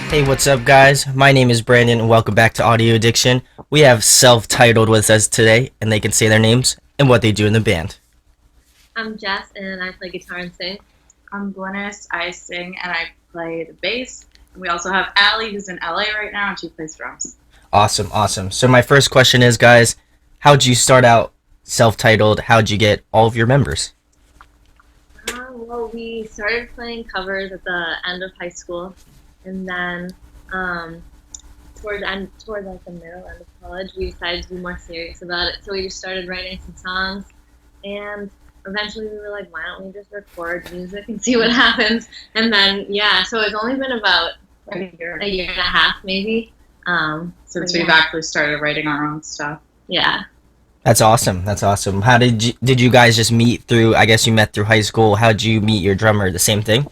Hey, what's up, guys? My name is Brandon, and welcome back to Audio Addiction. We have self-titled with us today, and they can say their names and what they do in the band. I'm Jess, and I play guitar and sing. I'm Glynis. I sing and I play the bass. And we also have Allie, who's in LA right now, and she plays drums. Awesome. So my first question is, guys, how'd you start out self-titled? How'd you get all of your members? Well, we started playing covers at the end of high school, and then toward like the middle end of college, we decided to be more serious about it. So we just started writing some songs, and eventually we were like, why don't we just record music and see what happens? And then so it's only been about a year and a half maybe. Since we've actually started writing our own stuff. Yeah. That's awesome. How did you guys just meet through? I guess you met through high school. How'd you meet your drummer? The same thing?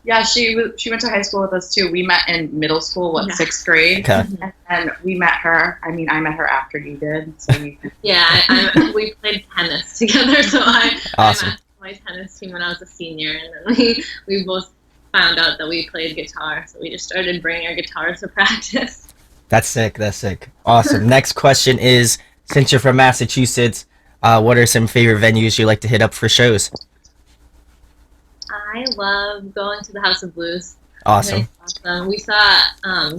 Yeah, she went to high school with us too. We met in middle school, sixth grade. Okay. And we met her. I mean, I met her after you did. So we played tennis together. So Awesome. I met my tennis team when I was a senior, and then we both found out that we played guitar. So we just started bringing our guitars to practice. That's sick. Awesome. Next question is, since you're from Massachusetts, what are some favorite venues you like to hit up for shows? I love going to the House of Blues. Awesome. We saw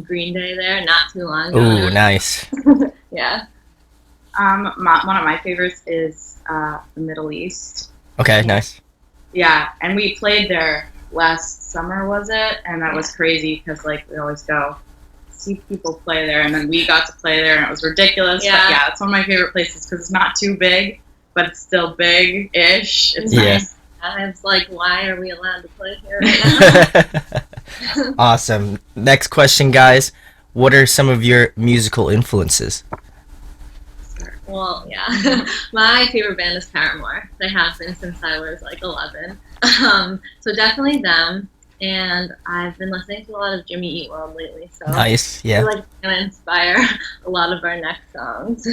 Green Day there not too long ago. Ooh, nice. Yeah. One of my favorites is the Middle East. Okay, nice. Yeah, and we played there last summer, was it? And that was crazy because we always go see people play there, and then we got to play there, and it was ridiculous. Yeah, but it's one of my favorite places because it's not too big, but it's still big-ish. It's nice. I was like, why are we allowed to play here right now? Awesome. Next question, guys. What are some of your musical influences? Well, my favorite band is Paramore. They have been since I was 11. So definitely them. And I've been listening to a lot of Jimmy Eat World lately. So nice, yeah. I feel like it's going to inspire a lot of our next songs.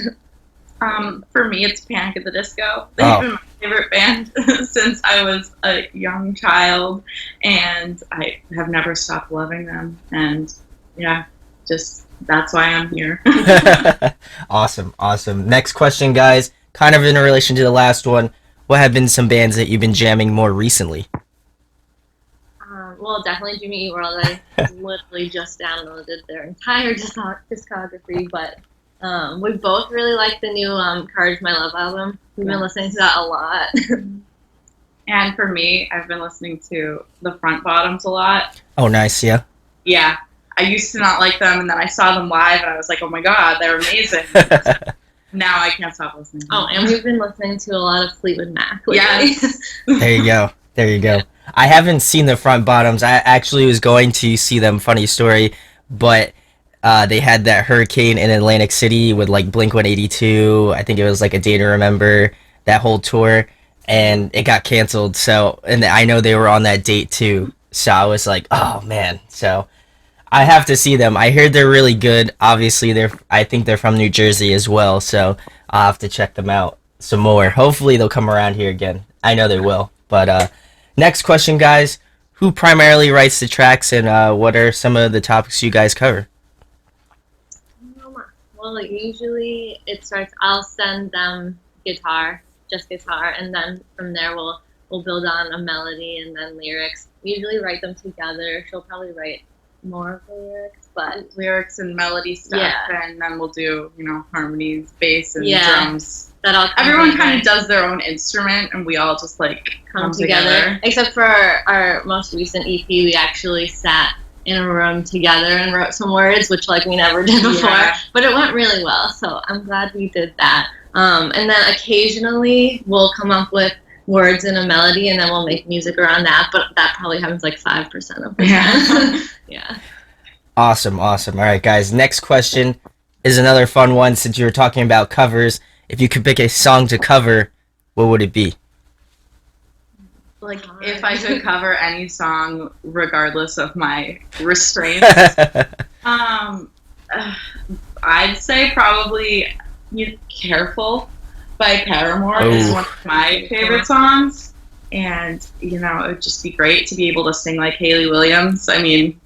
For me, it's Panic at the Disco. They've been my favorite band since I was a young child, and I have never stopped loving them. And that's why I'm here. Awesome. Next question, guys. Kind of in relation to the last one, what have been some bands that you've been jamming more recently? Well, definitely Jimmy Eat World. I literally just downloaded their entire discography, but we both really like the new Courage My Love album. We've been listening to that a lot. And for me, I've been listening to the Front Bottoms a lot. Oh, nice, yeah. Yeah. I used to not like them, and then I saw them live, and I was like, oh my god, they're amazing. Now I can't stop listening to them. Oh, and we've been listening to a lot of Fleetwood Mac lately. Yes. There you go. Yeah. I haven't seen the Front Bottoms. I actually was going to see them, funny story, but they had that hurricane in Atlantic City with Blink-182. I think it was A Day to Remember, that whole tour, and it got canceled. So, and I know they were on that date too. So I was like, oh man. So I have to see them. I heard they're really good. Obviously, I think they're from New Jersey as well. So I'll have to check them out some more. Hopefully they'll come around here again. I know they will. But next question, guys. Who primarily writes the tracks, and what are some of the topics you guys cover? Well, usually it starts, I'll send them just guitar, and then from there we'll build on a melody and then lyrics. We usually write them together. She'll probably write more of the lyrics, but lyrics and melody stuff, and then we'll do harmonies, bass, and drums. Everyone kind of does their own instrument, and we all just come together. Except for our most recent EP, we actually sat in a room together and wrote some words, which we never did before. But it went really well, so I'm glad we did that. And then occasionally we'll come up with words and a melody, and then we'll make music around that. But that probably happens 5% of the time. Yeah. Awesome. All right, guys. Next question is another fun one. Since you were talking about covers, if you could pick a song to cover, what would it be? If I could cover any song, regardless of my restraints, I'd say probably Careful by Paramore is one of my favorite songs. And, it would just be great to be able to sing like Hayley Williams. I mean,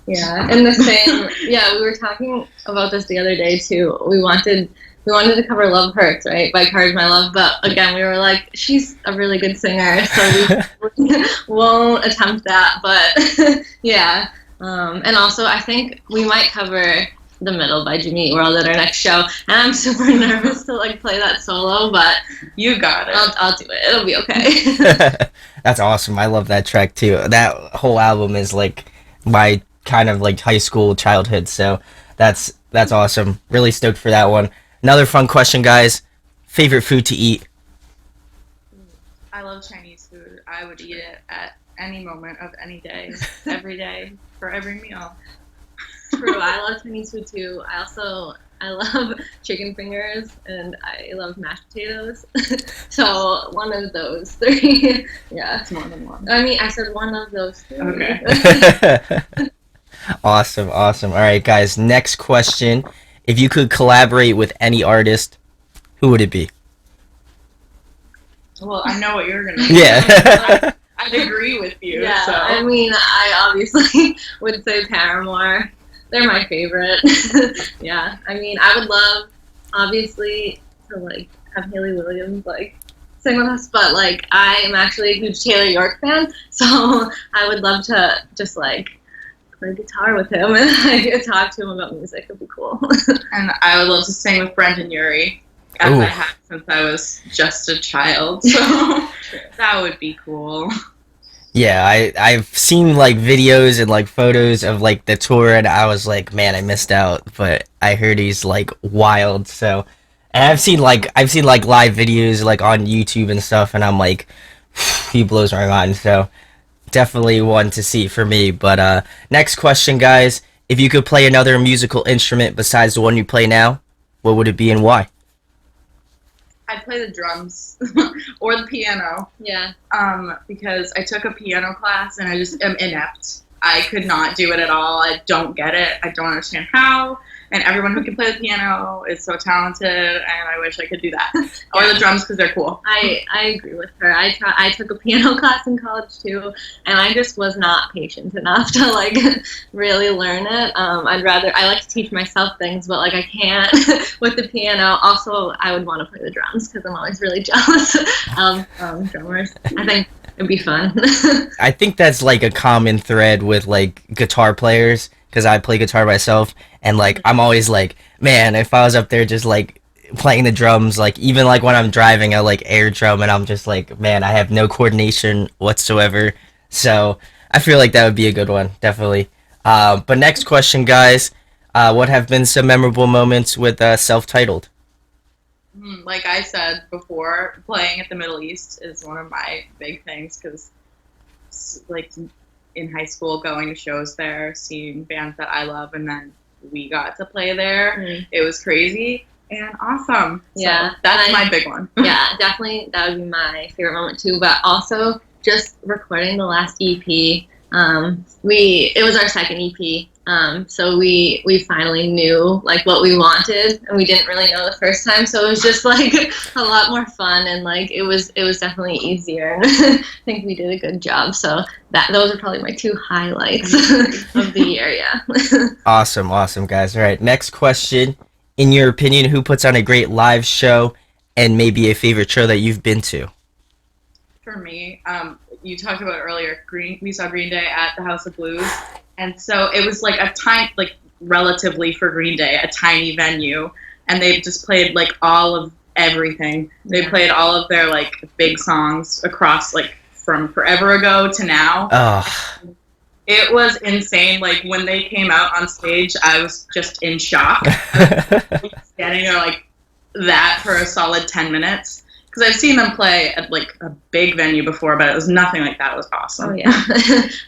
Yeah, and the same. Yeah, we were talking about this the other day too. We wanted to cover "Love Hurts," right, by Cars My Love, but again, we were like, she's a really good singer, so we won't attempt that. But yeah, and also I think we might cover "The Middle" by Jimmy Eat World at our next show, and I'm super nervous to like play that solo, but You got it. I'll do it. It'll be okay. That's awesome. I love that track too. That whole album is like my kind of like high school childhood. So that's awesome. Really stoked for that one. Another fun question, guys. Favorite food to eat? I love Chinese food. I would eat it at any moment of any day, every day, for every meal. True, I love Chinese food too. I love chicken fingers and I love mashed potatoes. So one of those three. Yeah. It's more than one. I mean, I said one of those three. Okay. Awesome, awesome. All right, guys. Next question. If you could collaborate with any artist, who would it be? Well, I know what you're gonna say. Yeah. I'd agree with you. Yeah, So. I mean, I obviously would say Paramore. They're my favorite. Yeah, I mean, I would love, obviously, to like have Haley Williams like sing with us, but like I am actually a huge Taylor York fan, so I would love to just like play guitar with him and like talk to him about music. It'd be cool. And I would love to sing with Brendan Urie, as Ooh. I have since I was just a child. So that would be cool. Yeah, I've seen like videos and like photos of like the tour, and I was like, man, I missed out. But I heard he's like wild. So, and I've seen like live videos like on YouTube and stuff, and I'm like, he blows my mind. So definitely one to see for me. But next question, guys. If you could play another musical instrument besides the one you play now, what would it be and why? I'd play the drums or the piano. Yeah. Because I took a piano class and I just am inept. I could not do it at all. I don't get it. I don't understand how. And everyone who can play the piano is so talented, and I wish I could do that. Or the drums because they're cool. I agree with her. I took a piano class in college too, and I just was not patient enough to like really learn it. I like to teach myself things, but like I can't with the piano. Also, I would want to play the drums because I'm always really jealous of drummers. I think it'd be fun. I think that's like a common thread with like guitar players because I play guitar myself, and like I'm always like, man, if I was up there just like playing the drums, like even like when I'm driving, I like air drum, and I'm just like, man, I have no coordination whatsoever. So I feel like that would be a good one, definitely. But next question, guys, what have been some memorable moments with self-titled? Like I said before, playing at the Middle East is one of my big things because, like, in high school, going to shows there, seeing bands that I love, and then we got to play there. It was crazy and awesome. Yeah, so that's my big one. Yeah, definitely that would be my favorite moment too. But also just recording the last EP. It was our second EP. So we finally knew like what we wanted, and we didn't really know the first time. So it was just like a lot more fun, and like it was definitely easier. And I think we did a good job. So those are probably my two highlights of the year. Yeah. Awesome, awesome, guys. All right, next question. In your opinion, who puts on a great live show, and maybe a favorite show that you've been to? For me, you talked about earlier. We saw Green Day at the House of Blues. And so it was like relatively for Green Day, a tiny venue, and they just played like all of everything. They played all of their like big songs across like from forever ago to now. Oh. It was insane. Like when they came out on stage, I was just in shock. Standing there like that for a solid 10 minutes. Because I've seen them play at like a big venue before, but it was nothing like that. It was awesome. Oh yeah.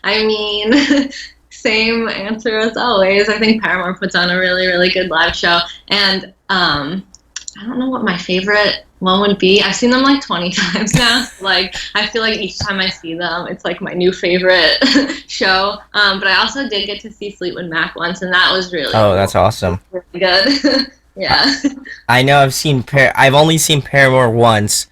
I mean, same answer as always. I think Paramore puts on a really, really good live show. And I don't know what my favorite one would be. I've seen them like 20 times now. Like I feel like each time I see them, it's like my new favorite show. But I also did get to see Fleetwood Mac once, and that was really cool. That's awesome. Really good. Yeah. I know I've only seen Paramore once,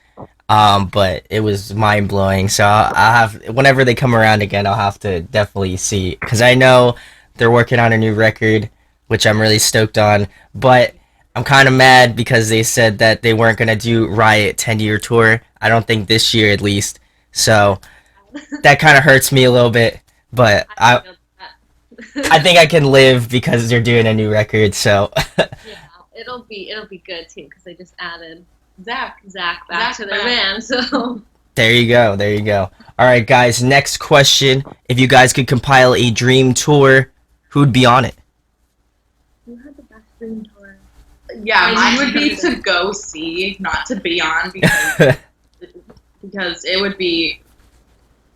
but it was mind blowing. So I'll have whenever they come around again, I'll have to definitely see because I know They're working on a new record, which I'm really stoked on. But I'm kind of mad because they said that they weren't gonna do Riot 10-year tour. I don't think this year at least. So that kind of hurts me a little bit. But I feel that. I think I can live because they're doing a new record. So Yeah, it'll be good too because they just added Zach. Zach back to their back. band. So there you go. There you go. All right, guys. Next question: if you guys could compile a dream tour, who'd be on it? who had the best dream tour? Yeah, mine would be to go see, not to be on, because it would be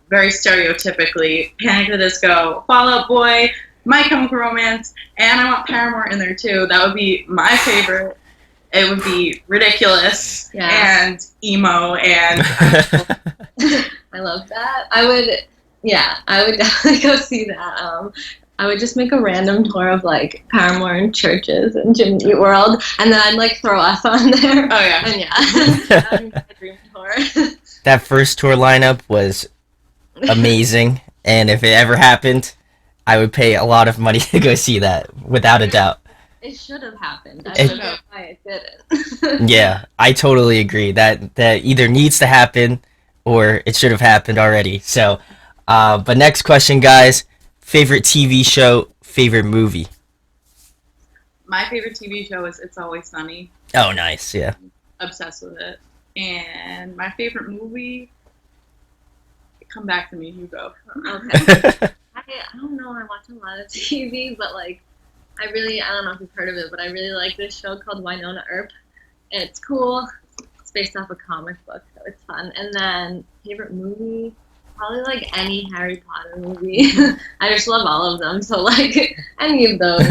very stereotypically Panic at the Disco, Fall Out Boy, My Chemical Romance, and I want Paramore in there too. That would be my favorite. It would be ridiculous and emo and I love that. I would definitely go see that. I would just make a random tour of like Paramore and churches and Jimmy Eat World, and then I'd like throw us on there. Oh yeah, and that would be my dream tour. That first tour lineup was amazing, and if it ever happened, I would pay a lot of money to go see that, without a doubt. It should have happened. I It- don't know why it didn't. Yeah, I totally agree. That either needs to happen or it should have happened already. So, but next question, guys. Favorite TV show, favorite movie? my favorite TV show is It's Always Sunny. Oh, nice. Yeah. Obsessed with it. And my favorite movie, come back to me, Hugo. Okay. I don't know. I watch a lot of TV, but like, I don't know if you've heard of it, but I really like this show called Winona Earp. And it's cool. It's based off a comic book, so it's fun. And then favorite movie, probably like any Harry Potter movie. I just love all of them. So like any of those.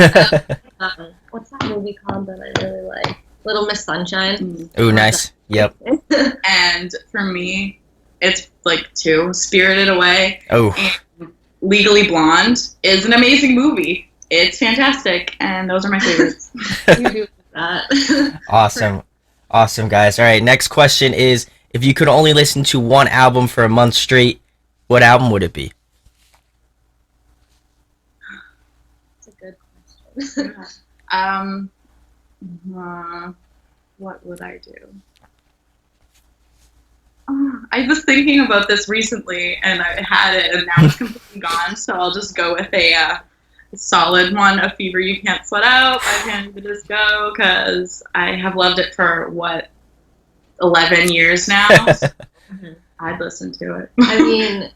What's that movie called that I really like? Little Miss Sunshine. Ooh, nice. Yep. And for me, it's like two, Spirited Away. Oh, And Legally Blonde is an amazing movie. It's fantastic, and those are my favorites. You do that. awesome. Awesome, guys. All right, next question is, if you could only listen to one album for a month straight, what album would it be? It's a good question. What would I do? I was thinking about this recently, and I had it, and now it's completely gone. So I'll just go with a solid one: "A Fever You Can't Sweat Out" by Panic at the Disco, because I have loved it for 11 years now. So I'd listen to it. I mean,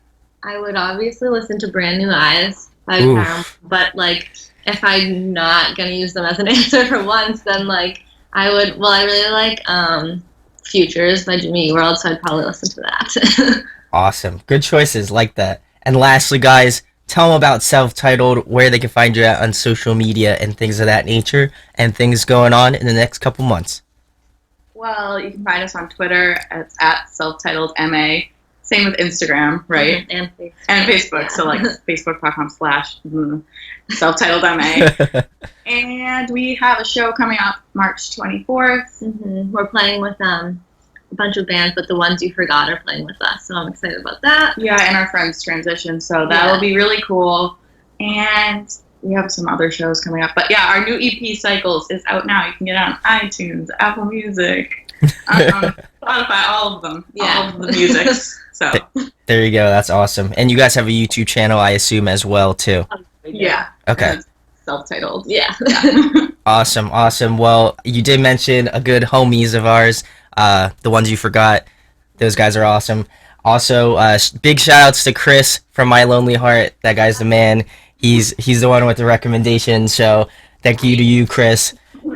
I would obviously listen to Brand New Eyes by Oof. Paramore, but like, if I'm not gonna use them as an answer for once, then like, I would. Well, I really like Futures by Jimmy Eat World, so I'd probably listen to that. Awesome. Good choices. Like that. And lastly, guys, tell them about Self-Titled, where they can find you at on social media and things of that nature, and things going on in the next couple months. Well, you can find us on Twitter. It's at self-titled.ma. Same with Instagram, right? And Facebook. And Facebook. So like facebook.com/self-titled.ma. And we have a show coming up March 24th. We're playing with a bunch of bands, but the ones you forgot are playing with us, so I'm excited about that. Yeah, and our friends transition, so that will be really cool. And we have some other shows coming up. But yeah, our new EP Cycles is out now. You can get it on iTunes, Apple Music, Spotify, all of them. All of the musics. So There you go. That's awesome. And you guys have a YouTube channel, I assume, as well, too. yeah. Okay. Self-titled. Yeah. Awesome. Awesome. Well, you did mention a good homies of ours, the ones you forgot. Those guys are awesome. Also, big shout outs to Chris from My Lonely Heart. That guy's the man. He's the one with the recommendation. So thank you to you, Chris.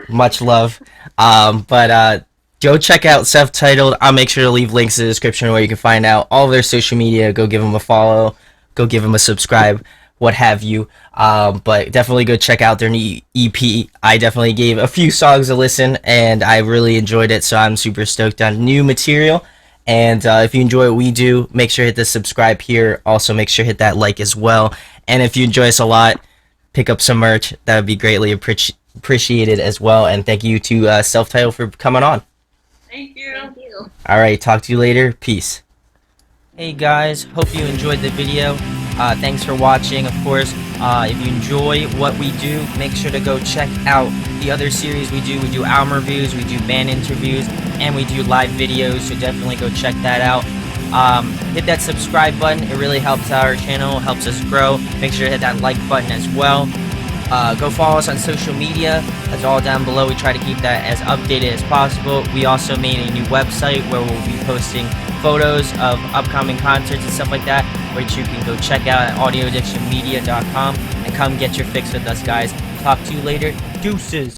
Much love. But go check out Self-Titled. I'll make sure to leave links in the description where you can find out all of their social media. Go give them a follow. Go give them a subscribe. What have you. But definitely go check out their new EP. I definitely gave a few songs a listen, and I really enjoyed it. So I'm super stoked on new material. And if you enjoy what we do, make sure to hit the subscribe here. Also, make sure to hit that like as well. And if you enjoy us a lot, pick up some merch. That would be greatly appreciated as well. And thank you to Self-Titled for coming on. Thank you. Thank you. All right, talk to you later. Peace. Hey guys, hope you enjoyed the video. Thanks for watching. Of course, If you enjoy what we do, make sure to go check out the other series we do. We do album reviews, we do band interviews, and we do live videos, so definitely go check that out. Hit that subscribe button. It really helps our channel, helps us grow. Make sure to hit that like button as well. Go follow us on social media. That's all down below. We try to keep that as updated as possible. We also made a new website where we'll be posting photos of upcoming concerts and stuff like that, which you can go check out at audioaddictionmedia.com and come get your fix with us, guys. Talk to you later. Deuces.